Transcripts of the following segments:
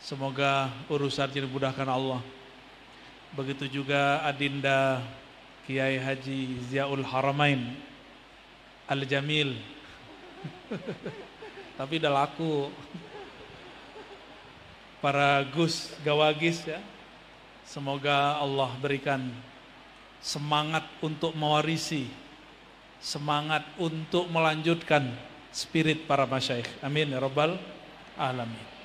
Semoga urusannya dimudahkan Allah. Begitu juga Adinda Kiai Haji Ziaul Haramain Al-Jamil. Tapi udah laku. Para Gus Gawagis ya. Semoga Allah berikan semangat untuk mewarisi, semangat untuk melanjutkan spirit para masyayikh. Amin ya rabbal alamin.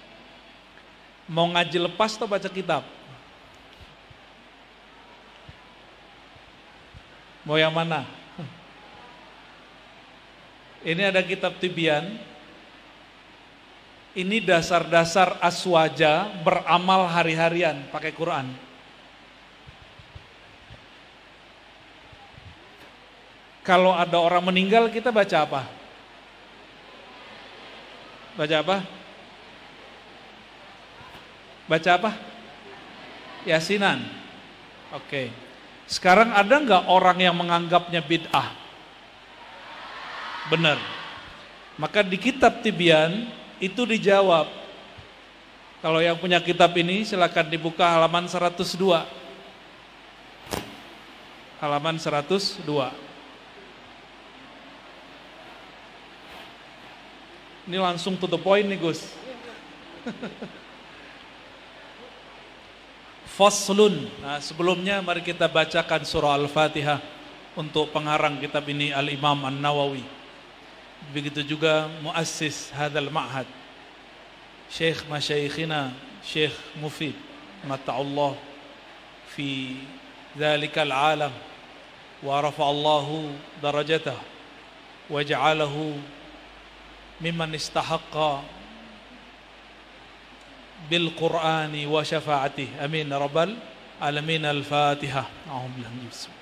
Mau ngaji lepas atau baca kitab? Mau yang mana? Ini ada kitab Tibyan. Ini dasar-dasar aswaja beramal hari-harian pakai Quran. Kalau ada orang meninggal kita baca apa? Baca apa? Baca apa? Yasinan. Oke. Sekarang ada nggak orang yang menganggapnya bid'ah? Benar. Maka di kitab Tibyan itu dijawab. Kalau yang punya kitab ini silakan dibuka halaman 102. Halaman 102. Ini langsung to the point nih Gus. Faslun. Nah, sebelumnya mari kita bacakan surah Al-Fatihah untuk pengarang kitab ini Al-Imam An-Nawawi. Begitu juga muassis hadzal ma'had Syekh Masyayikhina Syekh Mufid mata'allah fi dzalikal alam wa rafa'allahu darajatahu wa ja'alahu mimman istahaqqa bil Qur'ani wa syafa'atih. Amin ya rabbal alamin. Al-Fatihah. A'udzubillahi.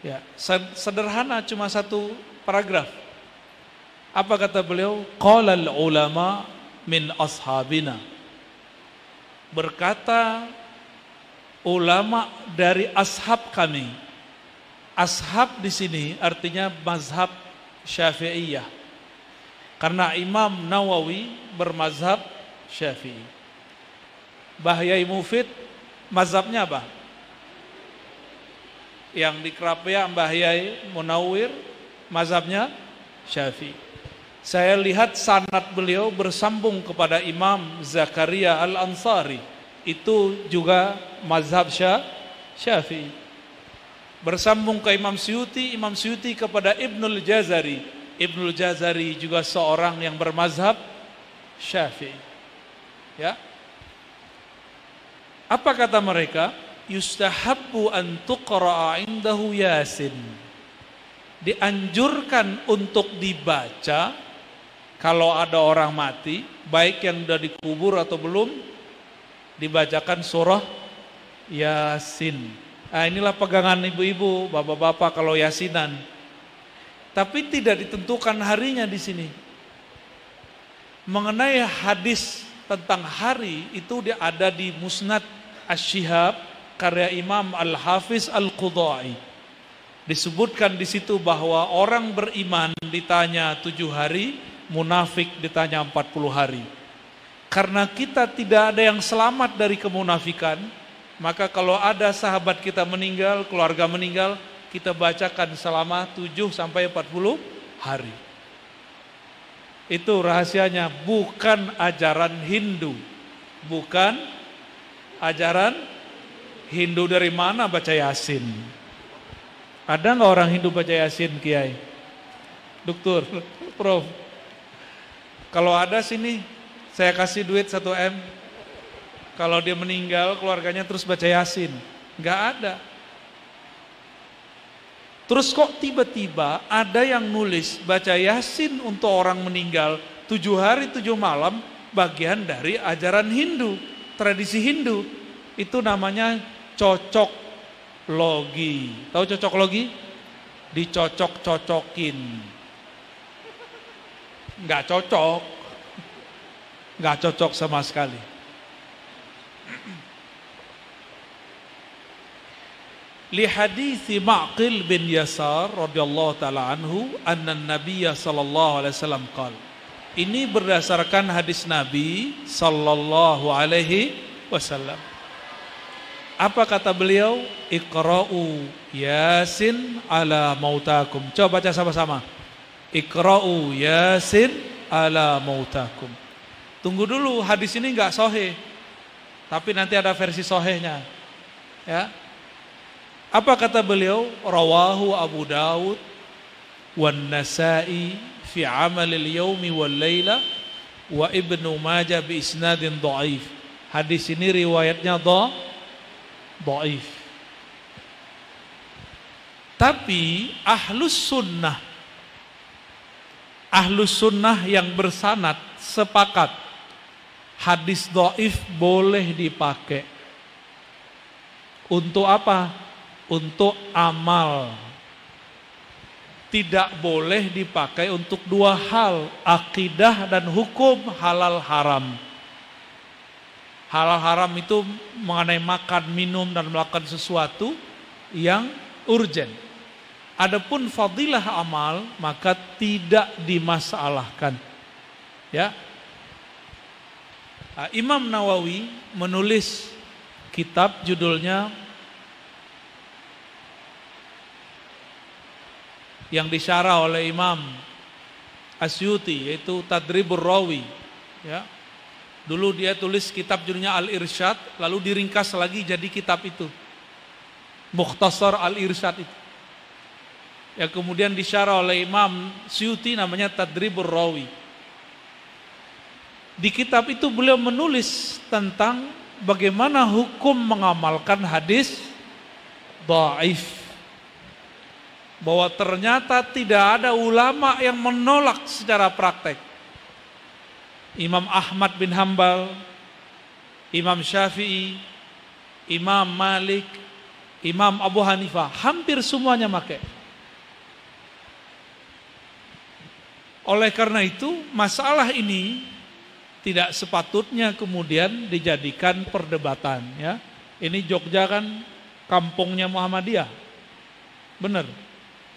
Ya, sederhana cuma satu paragraf. Apa kata beliau? Qalal ulama min ashabina. Berkata ulama dari ashab kami. Ashab di sini artinya mazhab Syafi'iyah. Karena Imam Nawawi bermazhab Syafi'i. Bahyai Mufid mazhabnya apa? Yang di Krapia Mbah Yai Munawwir mazhabnya Syafi'i. Saya lihat sanad beliau bersambung kepada Imam Zakaria Al-Ansari. Itu juga mazhab Syafi'i. Bersambung ke Imam Suyuti, Imam Suyuti kepada Ibnul Jazari. Ibnul Jazari juga seorang yang bermazhab Syafi'i. Ya. Apa kata mereka? Yustahabbu an tuqra'a indahu Yasin. Dianjurkan untuk dibaca kalau ada orang mati, baik yang sudah dikubur atau belum, dibacakan surah Yasin. Nah, inilah pegangan ibu-ibu, bapak-bapak kalau yasinan. Tapi tidak ditentukan harinya di sini. Mengenai hadis tentang hari itu dia ada di Musnad Asy-Syihab karya Imam Al-Hafiz Al-Qudai. Disebutkan di situ bahwa orang beriman ditanya 7 hari, munafik ditanya 40 hari. Karena kita tidak ada yang selamat dari kemunafikan, maka kalau ada sahabat kita meninggal, keluarga meninggal, kita bacakan selama 7 sampai 40 hari. Itu rahasianya, bukan ajaran Hindu. Bukan ajaran Hindu. Dari mana baca Yasin? Ada nggak orang Hindu baca Yasin, Kiai? Dokter, Prof. Kalau ada sini, saya kasih duit 1 M. Kalau dia meninggal, keluarganya terus baca Yasin. Nggak ada. Terus kok tiba-tiba ada yang nulis baca Yasin untuk orang meninggal 7 hari 7 malam, bagian dari ajaran Hindu, tradisi Hindu. Itu namanya cocok logi. Tahu cocok logi? Dicocok-cocokin. Nggak cocok. Nggak cocok sama sekali. li hadithi Ma'qil bin Yasar radhiyallahu taala anhu anna Nabiyya sallallahu alaihi wasallam qala. Ini berdasarkan hadis Nabi sallallahu alaihi wasallam. Apa kata beliau? Iqra'u Yasin ala mautakum. Coba baca sama-sama. Iqra'u Yasin ala mautakum. Tunggu dulu, hadis ini enggak sahih. Tapi nanti ada versi sahihnya. Ya. Apa kata beliau? Rawahu Abu Dawud wan Nasa'i fi amalil yaumi wal laila wa Ibnu Majah bi isnadin dhaif. Hadis ini riwayatnya dhaif. Tapi ahlus sunnah yang bersanad sepakat hadis dhaif boleh dipakai. Untuk apa? Untuk amal. Tidak boleh dipakai untuk dua hal, akidah dan hukum halal haram. Halal haram itu mengenai makan, minum dan melakukan sesuatu yang urgen. Adapun fadilah amal maka tidak dimasalahkan. Ya. Imam Nawawi menulis kitab judulnya yang disyarah oleh Imam Asyuti, yaitu Tadribur Rawi. Ya. Dulu dia tulis kitab judulnya Al-Irsyad, lalu diringkas lagi jadi kitab itu. Mukhtasar Al-Irsyad itu. Yang kemudian disyarah oleh Imam Asyuti namanya Tadribur Rawi. Di kitab itu beliau menulis tentang bagaimana hukum mengamalkan hadis dhaif. Bahwa ternyata tidak ada ulama yang menolak secara praktek. Imam Ahmad bin Hambal, Imam Syafi'i, Imam Malik, Imam Abu Hanifah, hampir semuanya pakai. Oleh karena itu, masalah ini tidak sepatutnya kemudian dijadikan perdebatan. Ya. Ini Jogja kan kampungnya Muhammadiyah, benar.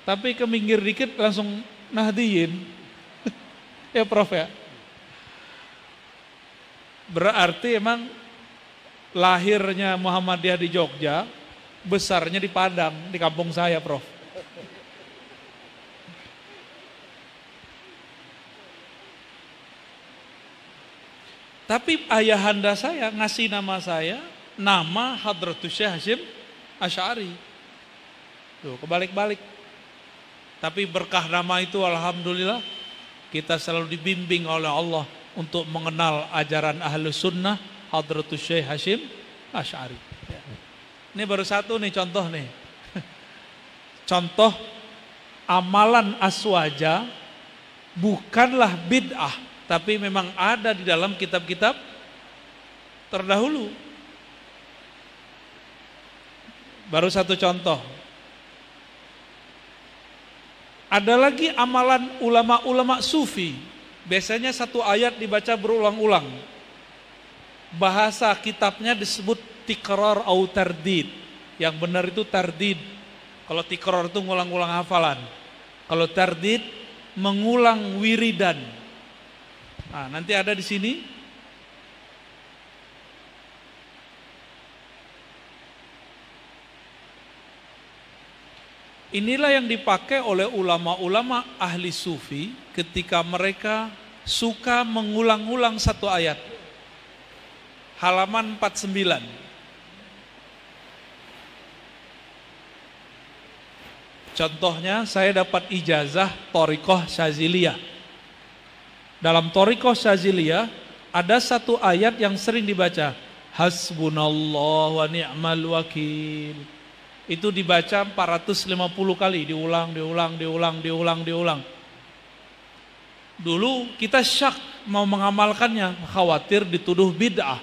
Tapi ke minggir dikit langsung Nahdiyin. Ya Prof ya. Berarti emang lahirnya Muhammadiyah di Jogja, besarnya di Padang, di kampung saya Prof. Tapi ayahanda saya ngasih nama saya, nama Hadratus Syekh Hasyim Asy'ari. Tuh, kebalik-balik. Tapi berkah nama itu alhamdulillah kita selalu dibimbing oleh Allah untuk mengenal ajaran Ahlus Sunnah Hadratus Syekh Hasyim Asy'ari. Ya. Ini baru satu nih contoh nih. Contoh amalan aswaja bukanlah bid'ah, tapi memang ada di dalam kitab-kitab terdahulu. Baru satu contoh. Ada lagi amalan ulama-ulama sufi. Biasanya satu ayat dibaca berulang-ulang. Bahasa kitabnya disebut tikrar atau tardid. Yang benar itu tardid. Kalau tikrar itu ngulang-ulang hafalan. Kalau tardid mengulang wiridan. Nah, nanti ada di sini. Inilah yang dipakai oleh ulama-ulama ahli sufi ketika mereka suka mengulang-ulang satu ayat. Halaman 49. Contohnya saya dapat ijazah Thariqah Syaziliyah. Dalam Thariqah Syaziliyah ada satu ayat yang sering dibaca. Hasbunallah wa ni'mal wakil. Itu dibaca 450 kali, diulang. Dulu kita syak mau mengamalkannya, khawatir dituduh bid'ah.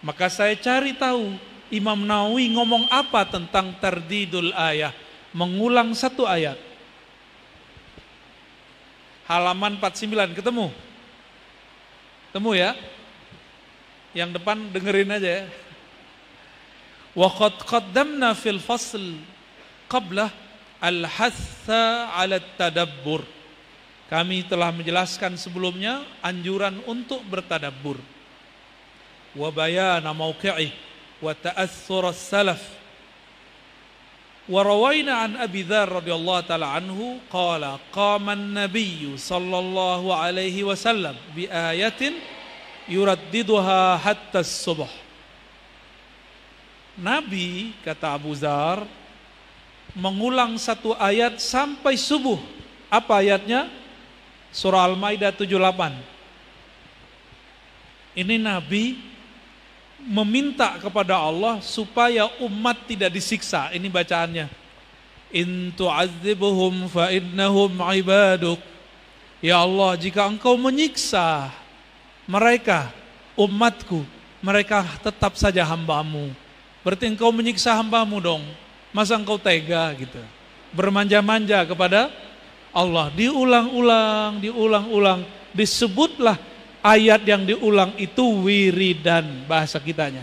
Maka saya cari tahu Imam Nawawi ngomong apa tentang tardidul ayah, mengulang satu ayat. Halaman 49, ketemu? Ketemu ya? Yang depan dengerin aja ya. Wa qad qaddamna fil fasl qablah al-hatha 'ala tadabbur. Kami telah menjelaskan sebelumnya anjuran untuk bertadabbur. Wa bayana mauqi'ih wa ta'athur as-salaf. Wa rawaina an Abi Dzar radhiyallahu taala anhu qala qama an-nabiy sallallahu alaihi wasallam bi ayatin yuraddiduha hatta as-subh. Nabi, kata Abu Dzar, mengulang satu ayat sampai subuh. Apa ayatnya? Surah Al-Maidah 78. Ini Nabi meminta kepada Allah supaya umat tidak disiksa. Ini bacaannya. In tu'adzibuhum fa innahum ibaduk. Ya Allah, jika engkau menyiksa mereka, umatku, mereka tetap saja hambamu. Berarti engkau menyiksa hambamu dong. Masa engkau tega gitu. Bermanja-manja kepada Allah. Diulang-ulang. Disebutlah ayat yang diulang itu wiridan bahasa kitanya.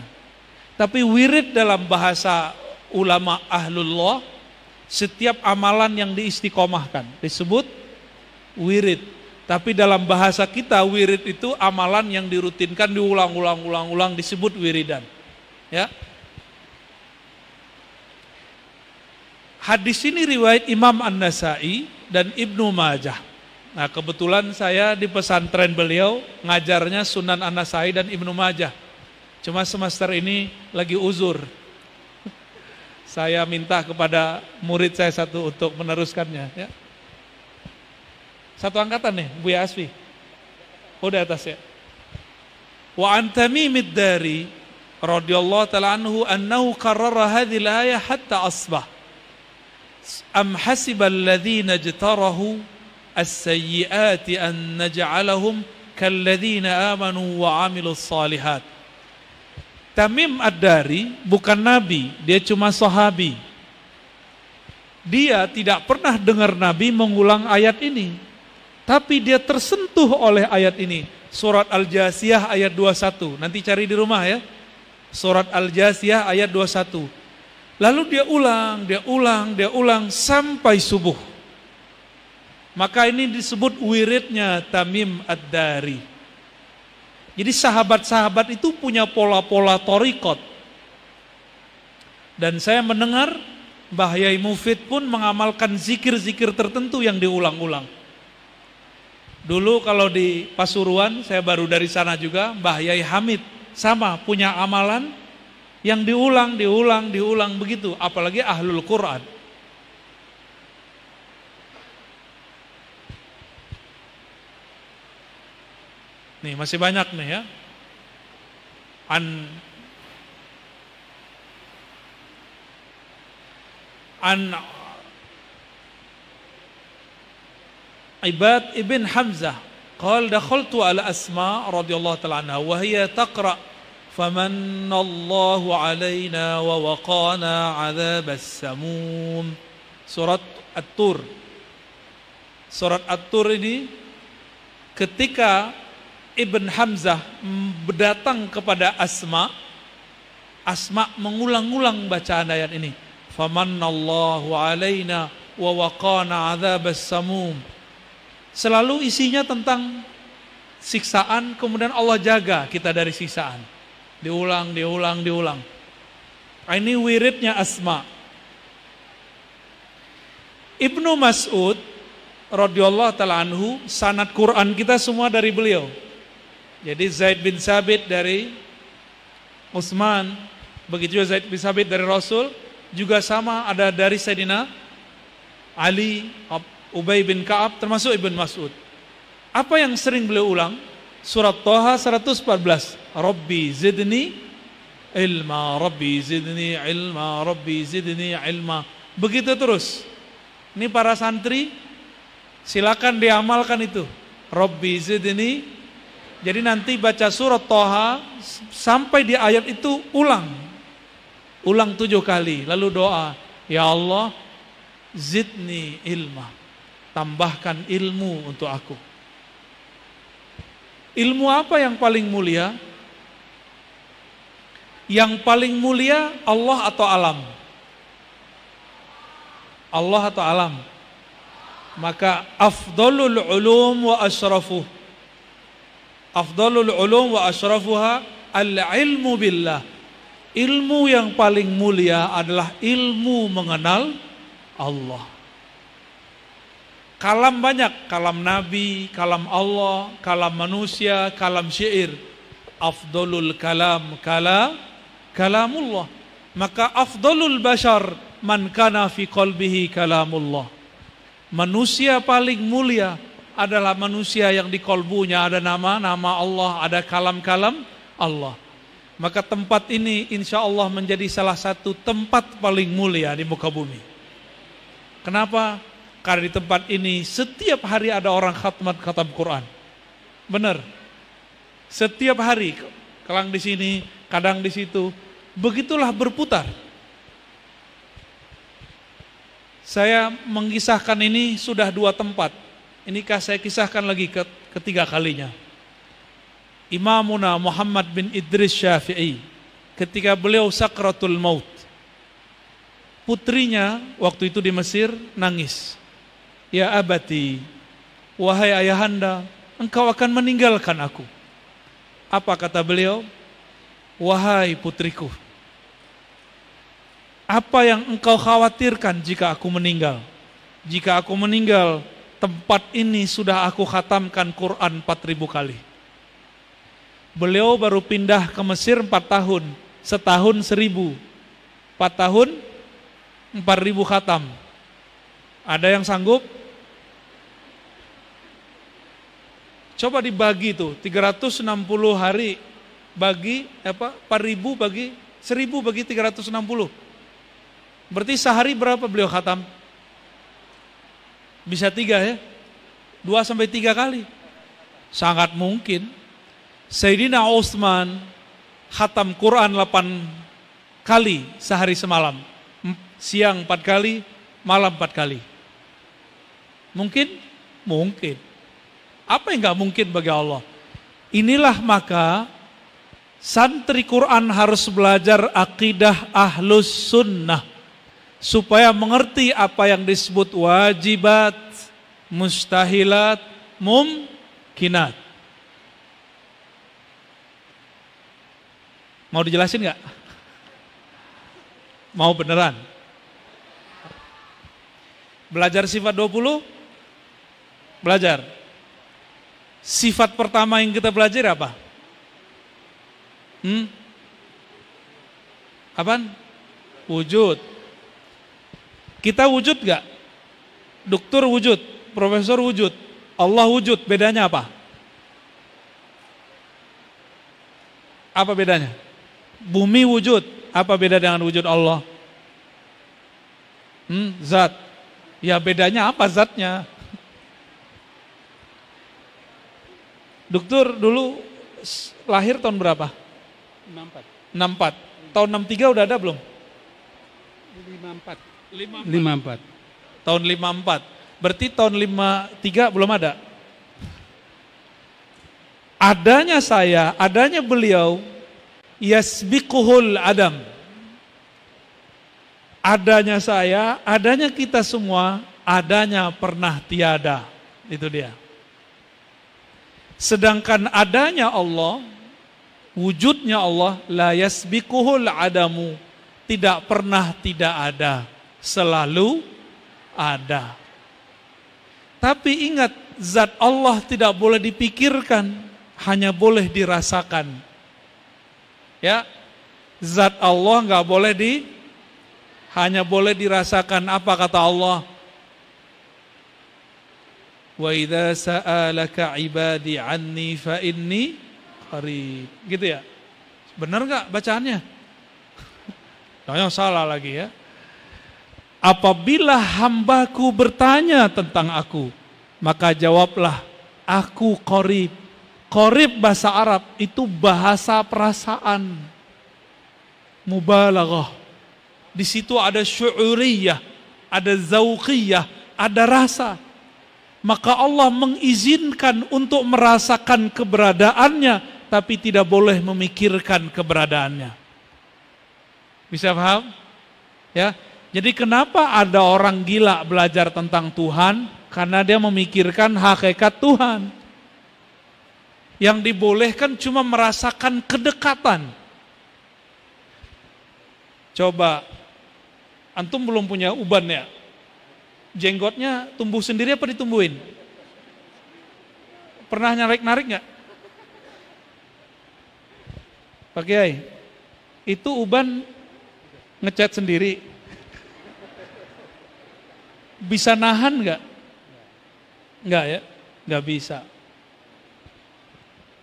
Tapi wirid dalam bahasa ulama ahlullah, setiap amalan yang diistiqomahkan disebut wirid. Tapi dalam bahasa kita wirid itu amalan yang dirutinkan, diulang-ulang disebut wiridan. Ya. Hadis ini riwayat Imam An-Nasai dan Ibnu Majah. Nah, kebetulan saya di pesantren beliau ngajarnya Sunan An-Nasai dan Ibnu Majah. Cuma semester ini lagi uzur. Saya minta kepada murid saya satu untuk meneruskannya. Ya. Satu angkatan nih, Buya Asfi. Udah atas ya. Wa an Tamim ad-Dari radhiyallahu ta'ala anhu annahu qarrara hadhil ayah hatta asbah. Am hasibal ladzina ijtarahu as-sayyi'ati an naj'alahum kalladzina amanu wa 'amilus shalihat. Tamim ad-Dari bukan nabi, dia cuma sahabi. Dia tidak pernah dengar Nabi mengulang ayat ini. Tapi dia tersentuh oleh ayat ini. Surat Al-Jasiyah ayat 21. Nanti cari di rumah ya. Surat Al-Jasiyah ayat 21. Lalu dia ulang sampai subuh. Maka ini disebut wiridnya Tamim ad-Dari. Jadi sahabat-sahabat itu punya pola-pola thariqat. Dan saya mendengar Mbah Yai Mufid pun mengamalkan zikir-zikir tertentu yang diulang-ulang. Dulu kalau di Pasuruan, saya baru dari sana juga, Mbah Yai Hamid sama punya amalan yang diulang begitu, apalagi ahlul Quran. Nih masih banyak nih ya. An Ibad ibn Hamzah qala dakhaltu ala Asma radhiyallahu ta'ala anha wa hiya taqra famanallahu alaina wa waqana 'adzabas samum. Surat At-Tur. Surat At-Tur ini ketika Ibn Hamzah datang kepada Asma mengulang-ulang bacaan ayat ini. Famanallahu alaina wa waqana 'adzabas samum. Selalu isinya tentang siksaan, kemudian Allah jaga kita dari siksaan. Diulang. Ini wiridnya Asma. Ibnu Mas'ud radhiyallahu ta'ala anhu, sanad Quran kita semua dari beliau. Jadi Zaid bin Sabit dari Utsman, begitu juga Zaid bin Sabit dari Rasul, juga sama ada dari Sayyidina Ali, Ubay bin Ka'ab, termasuk Ibn Mas'ud. Apa yang sering beliau ulang? Surat Thaha 114. Rabbi zidni ilma, Rabbi zidni ilma, Rabbi zidni ilma. Begitu terus. Ini para santri silakan diamalkan itu. Rabbi zidni. Jadi nanti baca surat Thaha sampai di ayat itu ulang 7 kali. Lalu doa, ya Allah zidni ilma, tambahkan ilmu untuk aku. Ilmu apa yang paling mulia? Yang paling mulia Allah atau alam? Allah atau alam? Maka afdalul ulum wa asrafuh. Afdalul ulum wa asrafuha al-ilmu billah. Ilmu yang paling mulia adalah ilmu mengenal Allah. Kalam banyak, kalam Nabi, kalam Allah, kalam manusia, kalam syair. Afdalul kalam kalamullah. Maka afdalul bashar man kana fi qalbihi kalamullah. Manusia paling mulia adalah manusia yang di kolbunya ada nama-nama Allah, ada kalam-kalam Allah. Maka tempat ini insya Allah menjadi salah satu tempat paling mulia di muka bumi. Kenapa? Karena di tempat ini setiap hari ada orang khatam Quran. Benar. Setiap hari, kadang di sini, kadang di situ. Begitulah berputar. Saya mengisahkan ini sudah 2 tempat. Inikah saya kisahkan lagi ketiga kalinya. Imamuna Muhammad bin Idris Syafi'i, ketika beliau sakratul maut, putrinya waktu itu di Mesir nangis. Ya abati, wahai ayahanda, engkau akan meninggalkan aku. Apa kata beliau? Wahai putriku, apa yang engkau khawatirkan jika aku meninggal? Jika aku meninggal, tempat ini sudah aku khatamkan Quran 4.000 kali. Beliau baru pindah ke Mesir 4 tahun, setahun 1.000, 4 tahun 4.000 khatam. Ada yang sanggup? Coba dibagi tuh, 360 hari bagi 4.000 bagi 1.000 bagi 360. Berarti sehari berapa beliau khatam? Bisa 3 ya? 2-3 kali. Sangat mungkin. Sayyidina Utsman khatam Quran 8 kali sehari semalam. Siang 4 kali, malam 4 kali. Mungkin? Mungkin. Apa yang gak mungkin bagi Allah? Inilah maka santri Quran harus belajar akidah ahlus sunnah, supaya mengerti apa yang disebut wajibat, mustahilat, mumkinat. Mau dijelasin gak? Mau beneran? Belajar sifat 20? Belajar. Sifat pertama yang kita belajar apa? Apaan? Wujud. Kita wujud gak? Dokter wujud, profesor wujud, Allah wujud, bedanya apa? Apa bedanya? Bumi wujud, apa beda dengan wujud Allah? Zat. Ya bedanya apa zatnya? Dokter dulu lahir tahun berapa? 64. Tahun 63 udah ada belum? 54. Tahun 54. Berarti tahun 53 belum ada. Adanya saya, adanya beliau, yasbiquhul adam. Adanya saya, adanya kita semua, adanya pernah tiada. Itu dia. Sedangkan adanya Allah, wujudnya Allah, la yasbiquhul adamu, tidak pernah tidak ada, selalu ada. Tapi ingat, zat Allah tidak boleh dipikirkan, hanya boleh dirasakan. Ya, zat Allah nggak boleh hanya boleh dirasakan. Apa kata Allah? Wa idza sa'alaka ibadi anni fa inni qarib. Gitu ya? Benar nggak bacaannya? Jangan salah lagi ya. Apabila hambaku bertanya tentang aku, maka jawablah, aku qarib. Qarib bahasa Arab itu bahasa perasaan. Mubalaghah. Di situ ada syu'uriyah, ada zauqiyah, ada rasa. Maka Allah mengizinkan untuk merasakan keberadaannya, tapi tidak boleh memikirkan keberadaannya. Bisa paham? Ya. Jadi kenapa ada orang gila belajar tentang Tuhan? Karena dia memikirkan hakikat Tuhan. Yang dibolehkan cuma merasakan kedekatan. Coba, antum belum punya uban ya? Jenggotnya tumbuh sendiri apa ditumbuhin? Pernah narik-narik nggak? Pak Kiai, itu uban ngecat sendiri. Bisa nahan nggak? Nggak ya? Nggak bisa.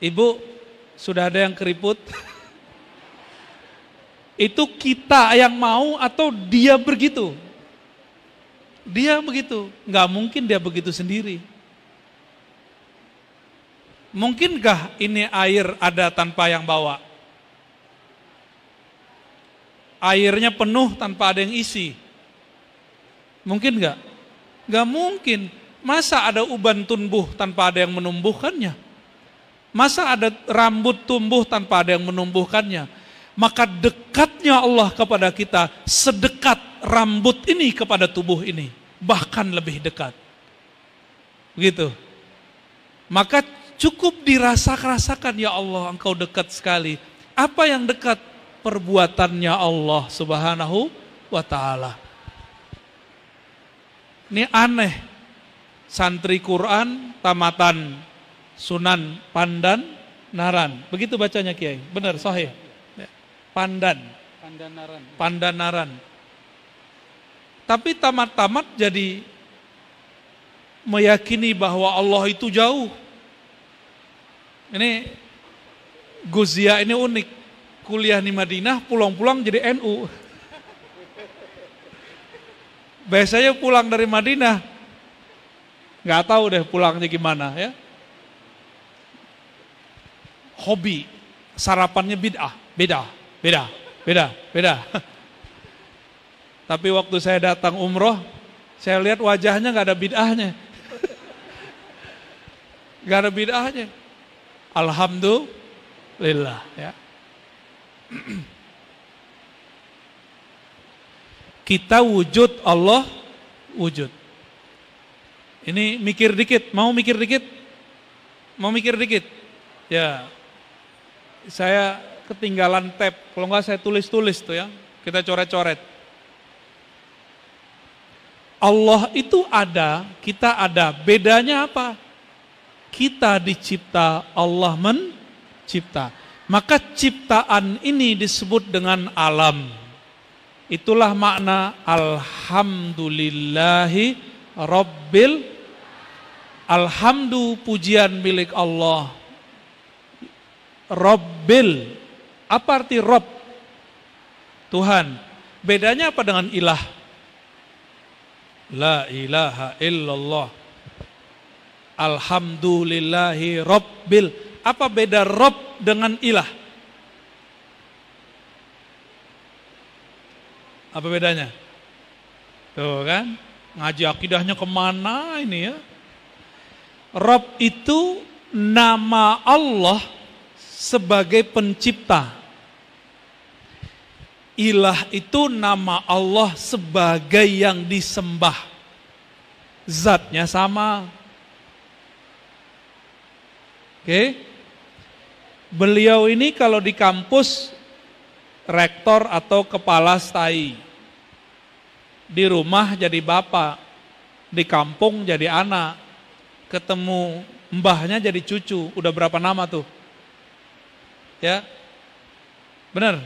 Ibu, sudah ada yang keriput? Itu kita yang mau atau dia begitu? Dia begitu. Nggak mungkin dia begitu sendiri. Mungkinkah ini air ada tanpa yang bawa? Airnya penuh tanpa ada yang isi? Mungkin nggak? Nggak mungkin. Masa ada uban tumbuh tanpa ada yang menumbuhkannya? Masa ada rambut tumbuh tanpa ada yang menumbuhkannya? Maka dekatnya Allah kepada kita sedekat rambut ini kepada tubuh ini, bahkan lebih dekat. Begitu. Maka cukup dirasakan, ya Allah, Engkau dekat sekali. Apa yang dekat? Perbuatannya Allah Subhanahu wa ta'ala. Ini aneh. Santri Quran tamatan Sunan Pandan Naran. Begitu bacanya Kiai. Benar, sahih. Pandanaran. Tapi tamat-tamat jadi meyakini bahwa Allah itu jauh. Ini Guzia ini unik. Kuliah di Madinah, pulang-pulang jadi NU. Biasanya pulang dari Madinah, nggak tahu deh pulangnya gimana ya. Hobi, sarapannya beda. Tapi waktu saya datang umroh, saya lihat wajahnya nggak ada bid'ahnya. Nggak ada bid'ahnya. Alhamdulillah ya. Kita wujud, Allah wujud. Ini mikir dikit, mau mikir dikit? Ya, saya ketinggalan tab, kalau enggak saya tulis tuh ya, kita coret-coret. Allah itu ada, kita ada, bedanya apa? Kita dicipta, Allah mencipta. Maka ciptaan ini disebut dengan alam. Itulah makna alhamdulillahi rabbil. Alhamdu pujian milik Allah. Rabbil. Apa arti Rabb? Tuhan. Bedanya apa dengan ilah? La ilaha illallah. Alhamdulillahi rabbil. Apa beda Rabb dengan ilah? Apa bedanya? Tuh kan, ngaji akidahnya kemana ini ya? Rabb itu nama Allah sebagai pencipta. Ilah itu nama Allah sebagai yang disembah. Zatnya sama. Oke? Beliau ini kalau di kampus rektor atau kepala stai. Di rumah jadi bapak, di kampung jadi anak, ketemu mbahnya jadi cucu. Udah berapa nama tuh? Ya, benar.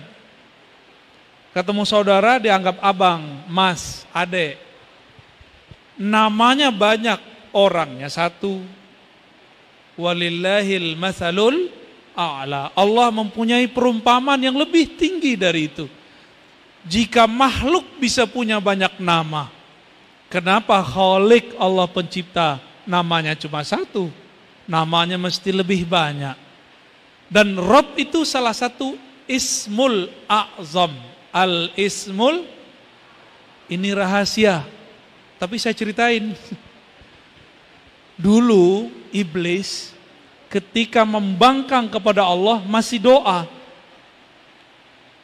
Ketemu saudara dianggap abang, mas, adek. Namanya banyak, orangnya satu. Walillahil matsalul a'la. Allah mempunyai perumpamaan yang lebih tinggi dari itu. Jika makhluk bisa punya banyak nama, kenapa Khalik Allah pencipta namanya cuma satu? Namanya mesti lebih banyak. Dan Rabb itu salah satu ismul a'zam. Al-ismul, ini rahasia, tapi saya ceritain. Dulu iblis ketika membangkang kepada Allah masih doa.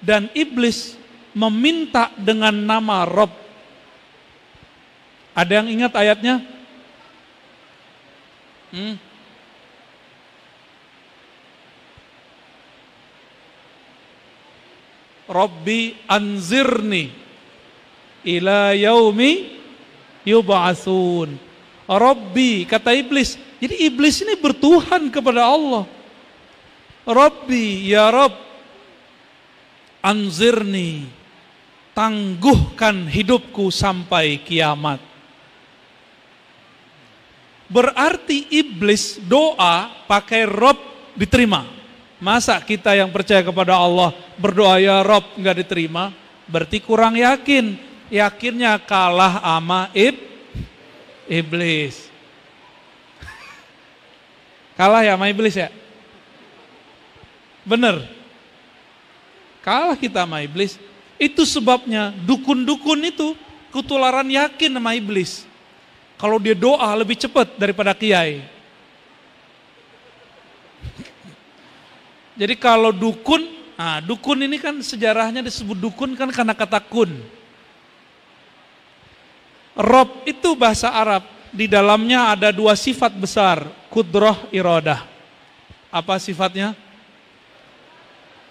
Dan iblis meminta dengan nama Rob. Ada yang ingat ayatnya? Rabbi anzirni ila yaumi yub'atsun. Rabbi, kata iblis. Jadi iblis ini bertuhan kepada Allah. Rabbi, ya Rabb, anzirni, tangguhkan hidupku sampai kiamat. Berarti iblis doa pakai Rabb diterima. Masa kita yang percaya kepada Allah berdoa ya Rabb nggak diterima? Berarti kurang yakin. Yakinnya kalah sama iblis. Kalah ya sama iblis ya? Bener. Kalah kita sama iblis. Itu sebabnya dukun-dukun itu ketularan yakin sama iblis. Kalau dia doa lebih cepat daripada kiai. Jadi kalau dukun, dukun ini kan sejarahnya disebut dukun kan karena kata kun. Rob itu bahasa Arab, di dalamnya ada dua sifat besar, kudroh iradah. Apa sifatnya?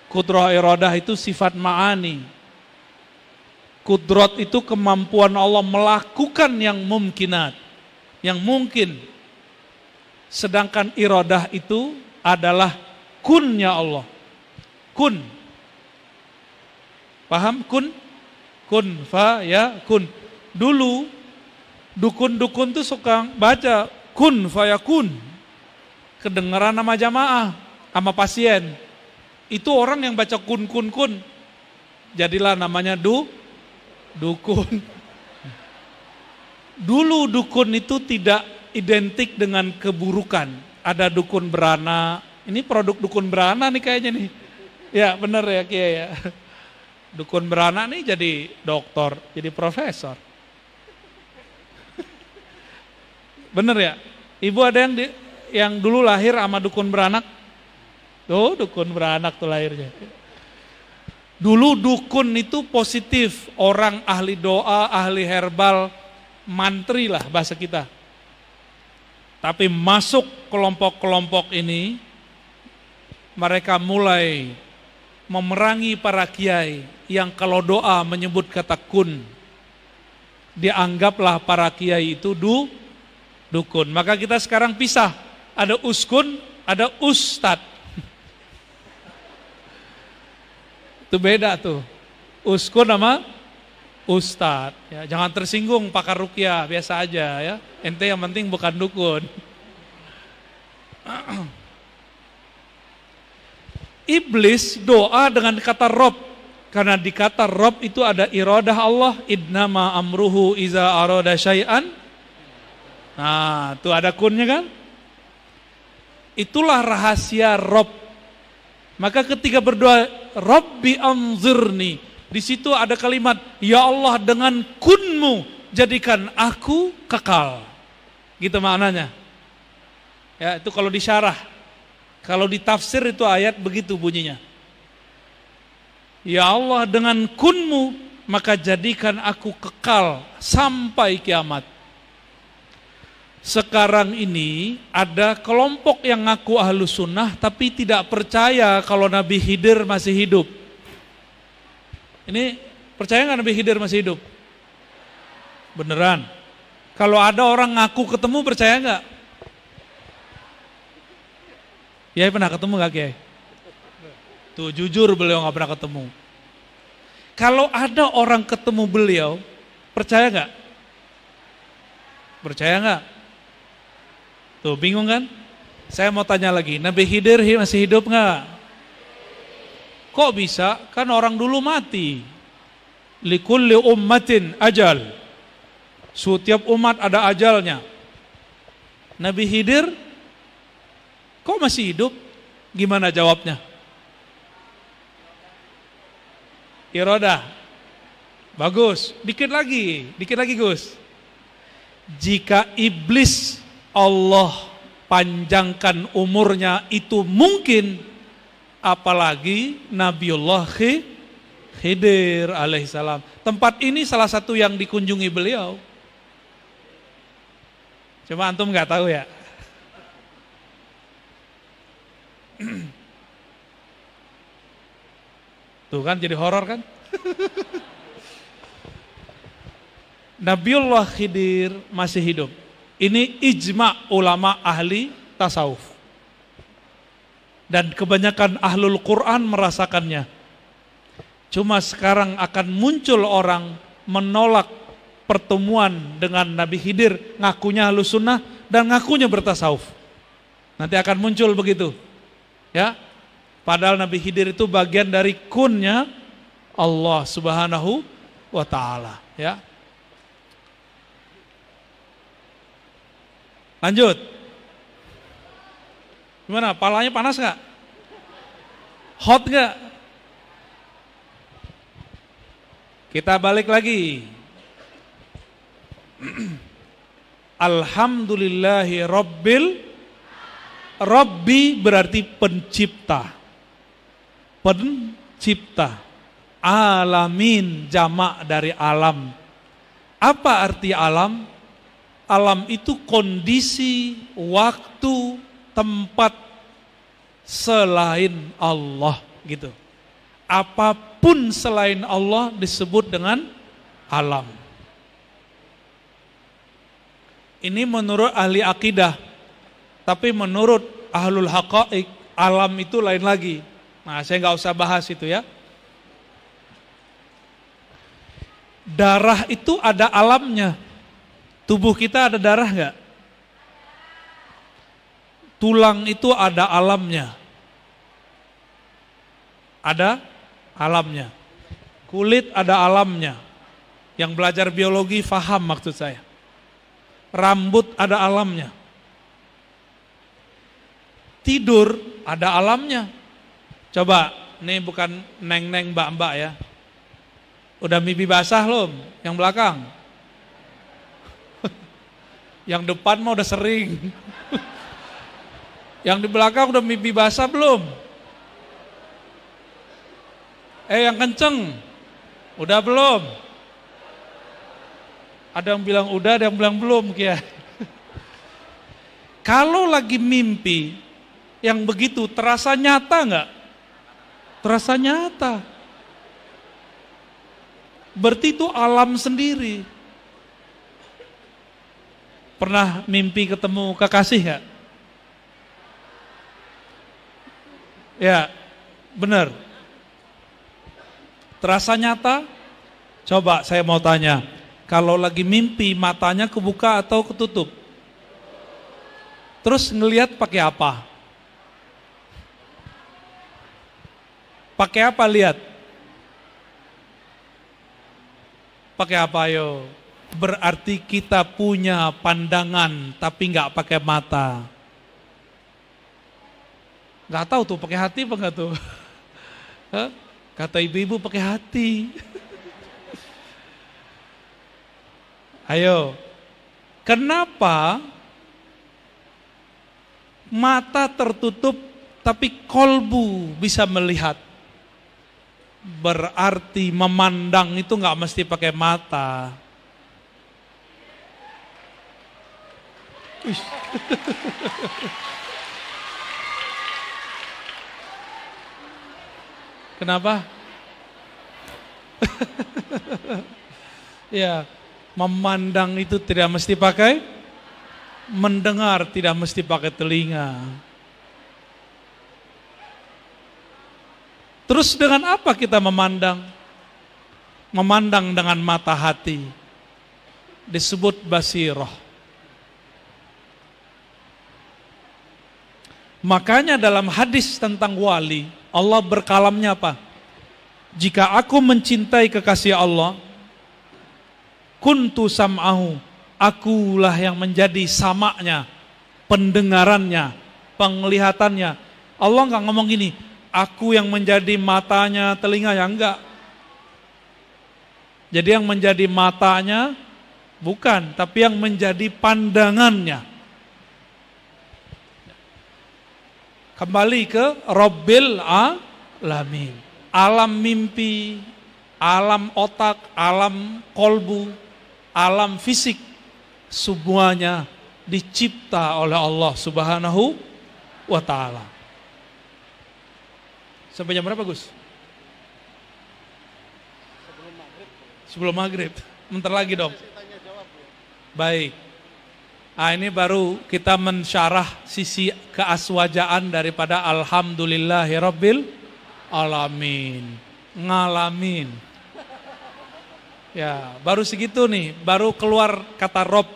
Kudroh iradah itu sifat ma'ani. Kudrot itu kemampuan Allah melakukan yang mumkinat, yang mungkin. Sedangkan iradah itu adalah kunnya Allah. Kun. Paham? Kun? Kun, fa, ya, kun. Dulu, dukun-dukun tuh suka baca kun, fa, ya, kun. Kedengeran sama jamaah, sama pasien. Itu orang yang baca kun, kun, kun. Jadilah namanya dukun. Dulu dukun itu tidak identik dengan keburukan. Ada dukun beranak. Ini produk dukun beranak nih kayaknya nih. Ya benar ya Kiai ya. Dukun beranak nih jadi doktor, jadi profesor. Bener ya? Ibu ada yang dulu lahir sama dukun beranak? Tuh dukun beranak tuh lahirnya. Dulu dukun itu positif, orang ahli doa, ahli herbal, mantri lah bahasa kita. Tapi masuk kelompok-kelompok ini, mereka mulai memerangi para kiai yang kalau doa menyebut kata kun. Dianggaplah para kiai itu dukun. Maka kita sekarang pisah. Ada uskun, ada ustad. Itu beda tuh. Uskun sama ustad. Ya, jangan tersinggung pakar ruqyah, biasa aja ya. Ente yang penting bukan dukun. Iblis doa dengan kata Rob, karena di kata Rob itu ada iradah Allah, idnama amruhu iza arada syai'an. Nah, tuh ada kunnya kan? Itulah rahasia Rob. Maka ketika berdoa Rabbi anzirni, di situ ada kalimat ya Allah dengan kunmu jadikan aku kekal. Gitu maknanya. Ya, itu kalau disyarah. Kalau ditafsir itu ayat begitu bunyinya. Ya Allah dengan kunmu maka jadikan aku kekal sampai kiamat. Sekarang ini ada kelompok yang ngaku ahlus sunnah tapi tidak percaya kalau Nabi Khidir masih hidup. Ini percaya nggak Nabi Khidir masih hidup? Beneran. Kalau ada orang ngaku ketemu percaya nggak? Kiai pernah ketemu gak Kiai? Tuh jujur beliau gak pernah ketemu. Kalau ada orang ketemu beliau, percaya gak? Percaya gak? Tuh bingung kan? Saya mau tanya lagi, Nabi Khidir masih hidup gak? Kok bisa? Kan orang dulu mati. Likulli ummatin ajal. Setiap umat ada ajalnya. Nabi Khidir kok masih hidup? Gimana jawabnya? Iradah. Bagus. Dikit lagi Gus. Jika iblis Allah panjangkan umurnya itu mungkin, apalagi Nabiullah Khidir alaihissalam. Tempat ini salah satu yang dikunjungi beliau. Cuma antum nggak tahu ya. Tuh kan jadi horor kan? Nabiullah Khidir masih hidup. Ini ijma ulama ahli tasawuf. Dan kebanyakan ahlul Quran merasakannya. Cuma sekarang akan muncul orang menolak pertemuan dengan Nabi Khidir, ngakunya ahlus sunnah dan ngakunya bertasawuf. Nanti akan muncul begitu. Ya. Padahal Nabi Khidir itu bagian dari kunnya Allah Subhanahu wa taala, ya. Lanjut. Gimana? Palanya panas nggak? Hot nggak? Kita balik lagi. Alhamdulillahi Rabbi berarti pencipta. Pencipta. Alamin jamak dari alam. Apa arti alam? Alam itu kondisi, waktu, tempat selain Allah gitu. Apapun selain Allah disebut dengan alam. Ini menurut ahli akidah. Tapi menurut ahlul haqa'iq, alam itu lain lagi. Nah, saya nggak usah bahas itu ya. Darah itu ada alamnya. Tubuh kita ada darah nggak? Tulang itu ada alamnya. Ada alamnya. Kulit ada alamnya. Yang belajar biologi faham maksud saya. Rambut ada alamnya. Tidur ada alamnya. Coba, ini bukan neng-neng mbak-mbak ya. Udah mimpi basah belum? Yang belakang? Yang depan mah udah sering. Yang di belakang udah mimpi basah belum? Yang kenceng, udah belum? Ada yang bilang udah, ada yang bilang belum. Kalau lagi mimpi yang begitu terasa nyata nggak? Terasa nyata. Berarti itu alam sendiri. Pernah mimpi ketemu kekasih nggak? Ya, benar. Terasa nyata? Coba saya mau tanya, kalau lagi mimpi matanya kebuka atau ketutup? Terus ngelihat pakai apa? Pakai apa lihat? Pakai apa yo? Berarti kita punya pandangan tapi nggak pakai mata. Nggak tahu tuh pakai hati apa nggak tuh? Kata ibu-ibu pakai hati. Ayo, kenapa mata tertutup tapi kolbu bisa melihat? Berarti memandang itu nggak mesti pakai mata. Kenapa? Ya, memandang itu tidak mesti pakai, mendengar tidak mesti pakai telinga. Terus dengan apa kita memandang? Memandang dengan mata hati. Disebut basirah. Makanya dalam hadis tentang wali, Allah berkalamnya apa? Jika aku mencintai kekasih Allah, kuntu sam'ahu, akulah yang menjadi samaknya, pendengarannya, penglihatannya. Allah enggak ngomong gini, aku yang menjadi matanya, telinganya, enggak. Jadi yang menjadi matanya bukan, tapi yang menjadi pandangannya. Kembali ke Rabbil Alamin. Alam mimpi, alam otak, alam kolbu, alam fisik, semuanya dicipta oleh Allah Subhanahu wa ta'ala. Sampai jam berapa, Gus? Sebelum maghrib. Bentar lagi dong. Baik. Nah, ini baru kita mensyarah sisi keaswajaan daripada alhamdulillahirabbil alamin. Ngalamin. Ya, baru segitu nih, baru keluar kata Rob,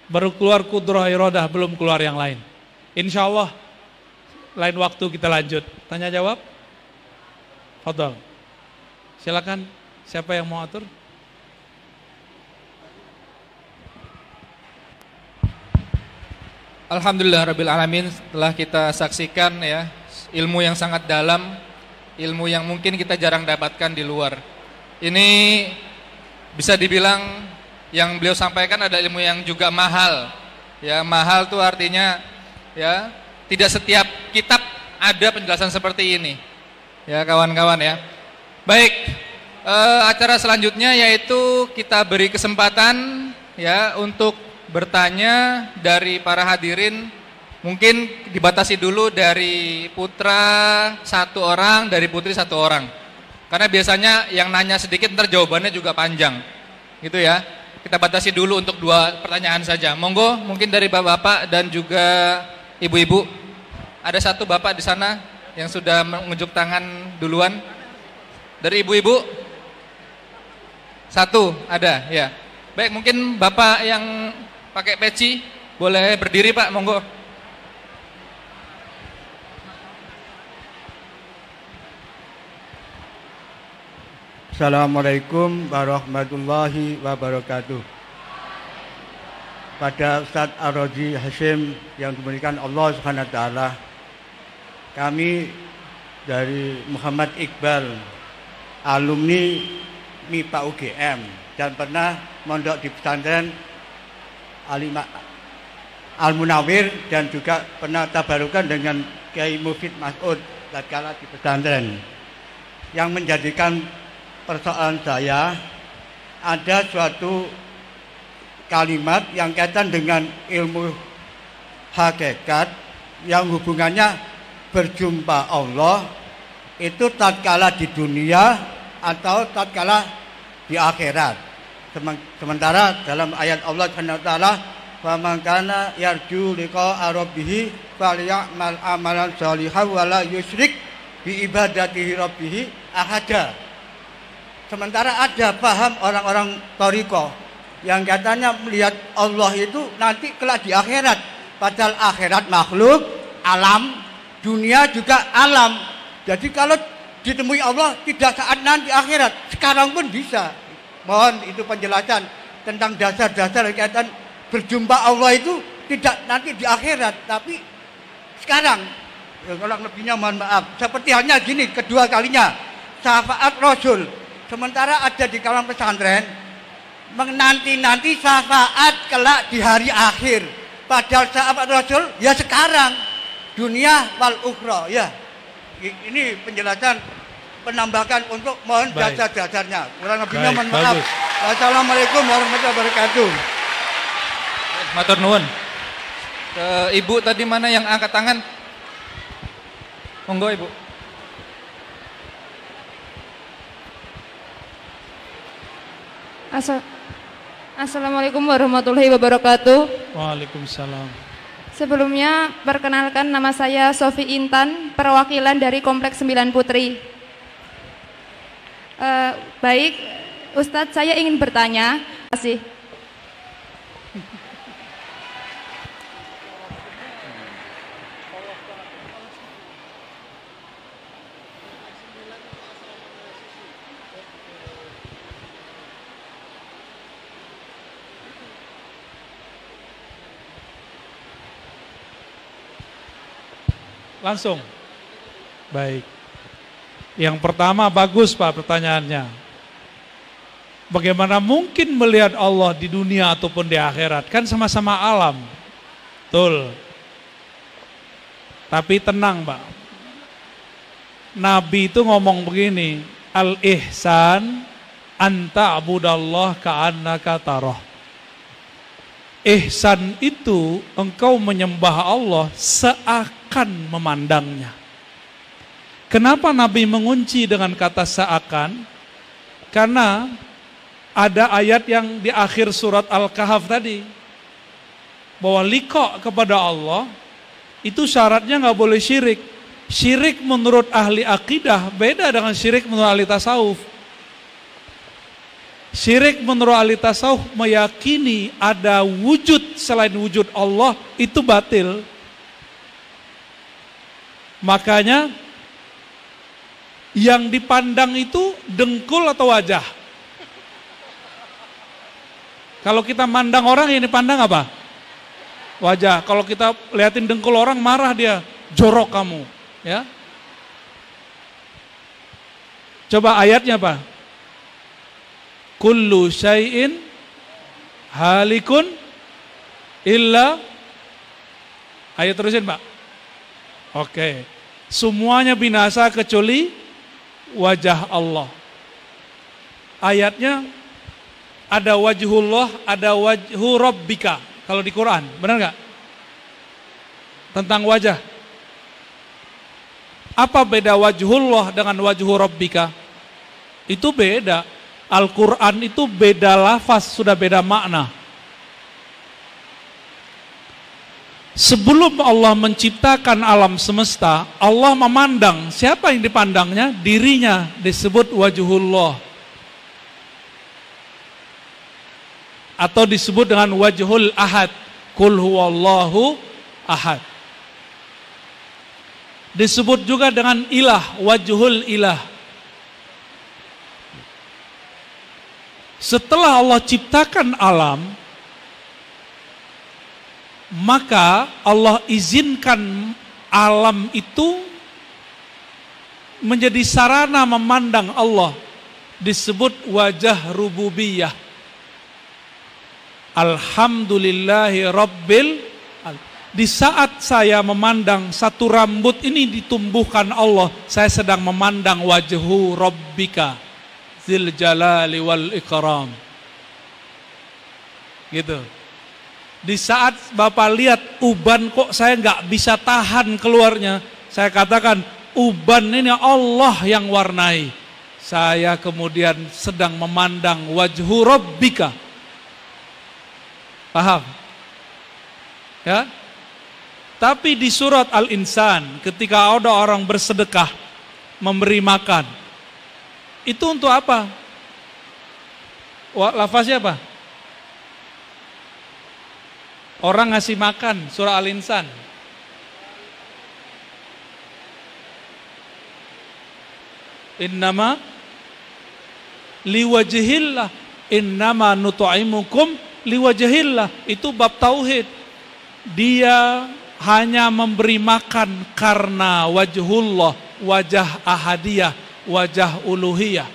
baru keluar kudrah iradah, belum keluar yang lain. Insya Allah lain waktu kita lanjut. Tanya jawab. Fadhal. Silakan, siapa yang mau atur? Alhamdulillah rabbil alamin, setelah kita saksikan ya ilmu yang sangat dalam, ilmu yang mungkin kita jarang dapatkan di luar. Ini bisa dibilang yang beliau sampaikan ada ilmu yang juga mahal. Ya, mahal tuh artinya ya tidak setiap kitab ada penjelasan seperti ini. Ya, kawan-kawan ya. Baik, acara selanjutnya yaitu kita beri kesempatan ya untuk bertanya dari para hadirin. Mungkin dibatasi dulu dari putra 1 orang, dari putri 1 orang. Karena biasanya yang nanya sedikit ntar jawabannya juga panjang. Gitu ya. Kita batasi dulu untuk 2 pertanyaan saja. Monggo, mungkin dari bapak-bapak dan juga ibu-ibu. Ada 1 bapak di sana yang sudah mengunjuk tangan duluan. Dari ibu-ibu? 1 ada, ya. Baik, mungkin bapak yang pakai peci boleh berdiri, Pak, monggo. Assalamualaikum warahmatullahi wabarakatuh. Pada Ustadz Ar-Raji Hashim yang dimuliakan Allah Subhanahu wa taala, kami dari Muhammad Iqbal, alumni MIPA UGM dan pernah mondok di pesantren Al-Munawir dan juga pernah tabarukan dengan Kiai Mufid Mas'ud tatkala di pesantren. Yang menjadikan persoalan saya, ada suatu kalimat yang kaitan dengan ilmu hakikat yang hubungannya berjumpa Allah itu tatkala di dunia atau tatkala di akhirat. Sementara dalam ayat Allah Subhanahu wa taala, "Fa man kana yarju liqa'a rabbih falyamal amalan shalihan wa la yusyrik bi ibadatihi rabbih ahada." Sementara ada paham orang-orang thariqah yang katanya melihat Allah itu nanti kelak di akhirat. Padahal akhirat makhluk, alam, dunia juga alam. Jadi kalau ditemui Allah tidak saat nanti akhirat, sekarang pun bisa. Mohon itu penjelasan tentang dasar-dasar kaitan berjumpa Allah itu tidak nanti di akhirat, tapi sekarang. Ya, kalau lebihnya mohon maaf. Seperti halnya gini, kedua kalinya syafaat Rasul. Sementara ada di kalangan pesantren menanti-nanti syafaat kelak di hari akhir. Padahal syafaat Rasul ya sekarang, dunia wal ukhra ya. Ini penjelasan penambahkan untuk mohon dasar-dasarnya. Kurang lebihnya mohon maaf. Wassalamualaikum warahmatullahi wabarakatuh. Matur nuwun. Ibu tadi mana yang angkat tangan? Monggo, Ibu. Assalamualaikum warahmatullahi wabarakatuh. Waalaikumsalam. Sebelumnya perkenalkan, nama saya Sofi Intan, perwakilan dari Kompleks 9 Putri. Baik, Ustadz, saya ingin bertanya. Terima kasih. Langsung. Baik. Yang pertama bagus Pak pertanyaannya. Bagaimana mungkin melihat Allah di dunia ataupun di akhirat? Kan sama-sama alam. Betul. Tapi tenang Pak. Nabi itu ngomong begini, Al-ihsan anta abudallah ka'annaka tarah. Ihsan itu engkau menyembah Allah seakan memandangnya. Kenapa Nabi mengunci dengan kata seakan? Karena ada ayat yang di akhir surat Al-Kahf tadi, bahwa liqa kepada Allah itu syaratnya nggak boleh syirik. Syirik menurut ahli akidah beda dengan syirik menurut ahli tasawuf. Syirik menurut ahli tasawuf meyakini ada wujud selain wujud Allah, itu batil. Makanya yang dipandang itu dengkul atau wajah. Kalau kita mandang orang, yang dipandang apa? Wajah. Kalau kita liatin dengkul orang, marah dia, jorok kamu, ya. Coba ayatnya apa? Kullu syai'in halikun illa. Ayat terusin, Pak. Oke. Semuanya binasa kecuali wajah Allah. Ayatnya ada wajhullah, ada wajhu rabbika. Kalau di Quran, benar nggak? Tentang wajah. Apa beda wajhullah dengan wajhu rabbika? Itu beda. Al-Quran itu beda lafaz, sudah beda makna. Sebelum Allah menciptakan alam semesta, Allah memandang. Siapa yang dipandangnya? Dirinya, disebut wajhullah. Atau disebut dengan wajhul ahad. Qul huwallahu ahad. Disebut juga dengan ilah, wajhul ilah. Setelah Allah ciptakan alam, maka Allah izinkan alam itu menjadi sarana memandang Allah, disebut wajah rububiyah. Alhamdulillahi Rabbil. Di saat saya memandang satu rambut ini ditumbuhkan Allah, saya sedang memandang wajhu Rabbika Zil Jalali wal Ikram. Gitu. Di saat Bapak lihat uban kok saya nggak bisa tahan keluarnya, saya katakan uban ini Allah yang warnai. Saya kemudian sedang memandang wajhu Rabbika. Paham? Ya? Tapi di surat Al-Insan, ketika ada orang bersedekah, memberi makan, itu untuk apa? Lafaznya apa? Orang ngasih makan, surah Al-Insan. Innama liwajhillah, innama nut'imukum liwajhillah. Itu bab tauhid. Dia hanya memberi makan karena wajhullah, wajah ahadiyah, wajah uluhiyah.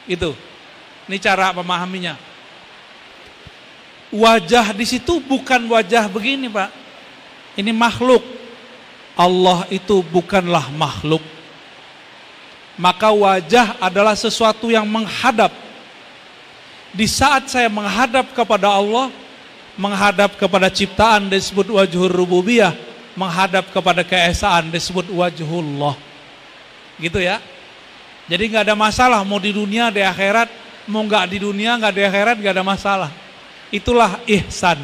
Itu. Ini cara memahaminya. Wajah di situ bukan wajah begini, Pak. Ini makhluk. Allah itu bukanlah makhluk. Maka wajah adalah sesuatu yang menghadap. Di saat saya menghadap kepada Allah, menghadap kepada ciptaan disebut wajhur rububiyah, menghadap kepada keesaan disebut wajhullah. Gitu ya. Jadi nggak ada masalah mau di dunia, di akhirat, mau nggak di dunia, nggak di akhirat, nggak ada masalah. Itulah ihsan.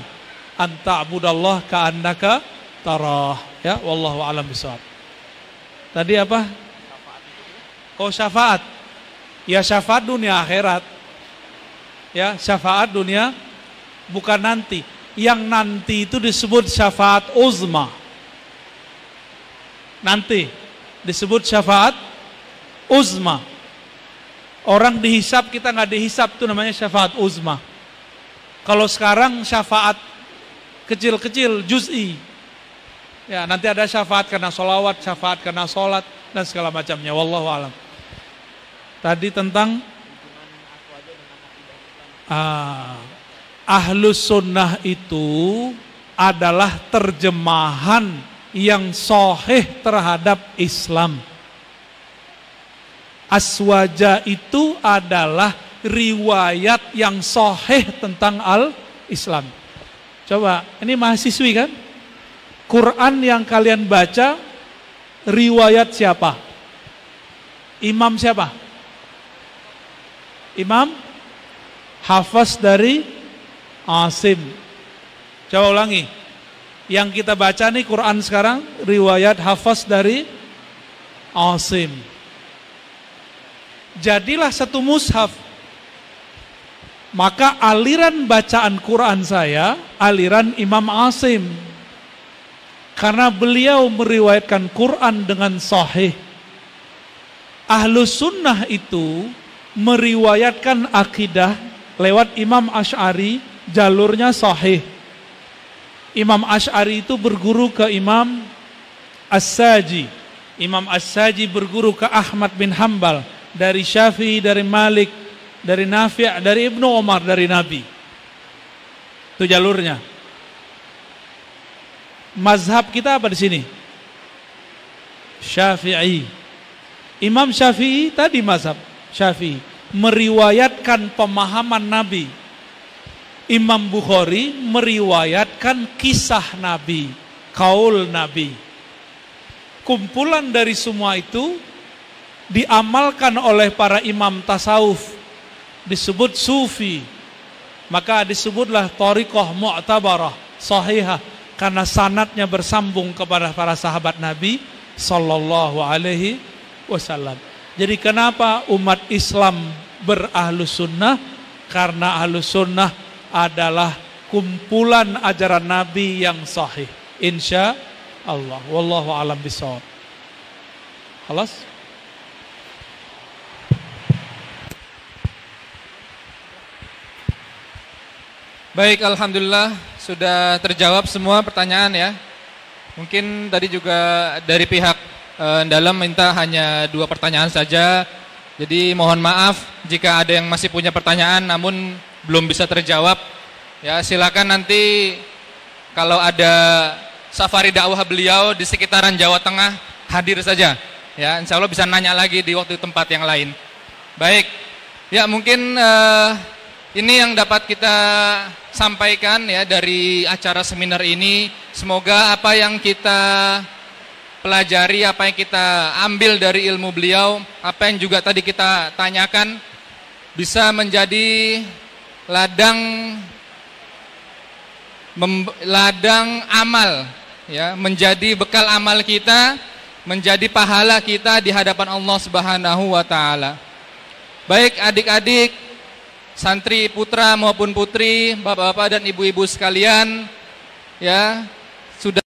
Anta abudallah ka'annaka tarah. Ya, wallahu a'lam bishawab. Tadi apa? Oh, syafaat. Ya, syafaat dunia akhirat. Ya, syafaat dunia bukan nanti. Yang nanti itu disebut syafaat uzma. Nanti disebut syafaat uzma. Orang dihisap, kita nggak dihisap, itu namanya syafaat uzma. Kalau sekarang syafaat kecil-kecil, juz'i. Ya, nanti ada syafaat karena sholawat, syafaat karena sholat, dan segala macamnya. Wallahu a'lam. Tadi tentang Ahlus Sunnah itu adalah terjemahan yang sahih terhadap Islam. Aswaja itu adalah riwayat yang sahih tentang al-Islam. Coba, ini mahasiswi kan? Quran yang kalian baca, riwayat siapa? Imam siapa? Imam Hafaz dari Asim. Coba ulangi. Yang kita baca nih Quran sekarang, riwayat Hafaz dari Asim. Jadilah satu mushaf. Maka aliran bacaan Quran saya, aliran Imam Asim. Karena beliau meriwayatkan Quran dengan sahih. Ahlus sunnah itu meriwayatkan akidah lewat Imam Asy'ari, jalurnya sahih. Imam Asy'ari itu berguru ke Imam As-Saji. Imam As-Saji berguru ke Ahmad bin Hanbal, dari Syafi'i, dari Malik, dari Nafi', dari Ibnu Umar, dari Nabi. Itu jalurnya. Mazhab kita apa di sini? Syafi'i. Imam Syafi'i tadi mazhab Syafi'i meriwayatkan pemahaman Nabi. Imam Bukhari meriwayatkan kisah Nabi, kaul Nabi. Kumpulan dari semua itu diamalkan oleh para imam tasawuf, disebut sufi. Maka disebutlah thariqah mu'tabarah, sahihah, karena sanadnya bersambung kepada para sahabat Nabi sallallahu alaihi wasallam. Jadi kenapa umat Islam berahlus sunnah? Karena ahlus sunnah adalah kumpulan ajaran Nabi yang sahih. Insya Allah. Wallahu a'lam bishawab. Khalas? Baik, alhamdulillah sudah terjawab semua pertanyaan ya. Mungkin tadi juga dari pihak dalam minta hanya 2 pertanyaan saja. Jadi mohon maaf jika ada yang masih punya pertanyaan namun belum bisa terjawab. Ya, silakan nanti kalau ada safari dakwah beliau di sekitaran Jawa Tengah, hadir saja. Ya, insya Allah bisa nanya lagi di waktu tempat yang lain. Baik. Ya, mungkin ini yang dapat kita sampaikan ya dari acara seminar ini. Semoga apa yang kita pelajari, apa yang kita ambil dari ilmu beliau, apa yang juga tadi kita tanyakan bisa menjadi ladang amal ya, menjadi bekal amal kita, menjadi pahala kita di hadapan Allah Subhanahu wa taala. Baik adik-adik, santri putra maupun putri, bapak-bapak dan ibu-ibu sekalian, ya, sudah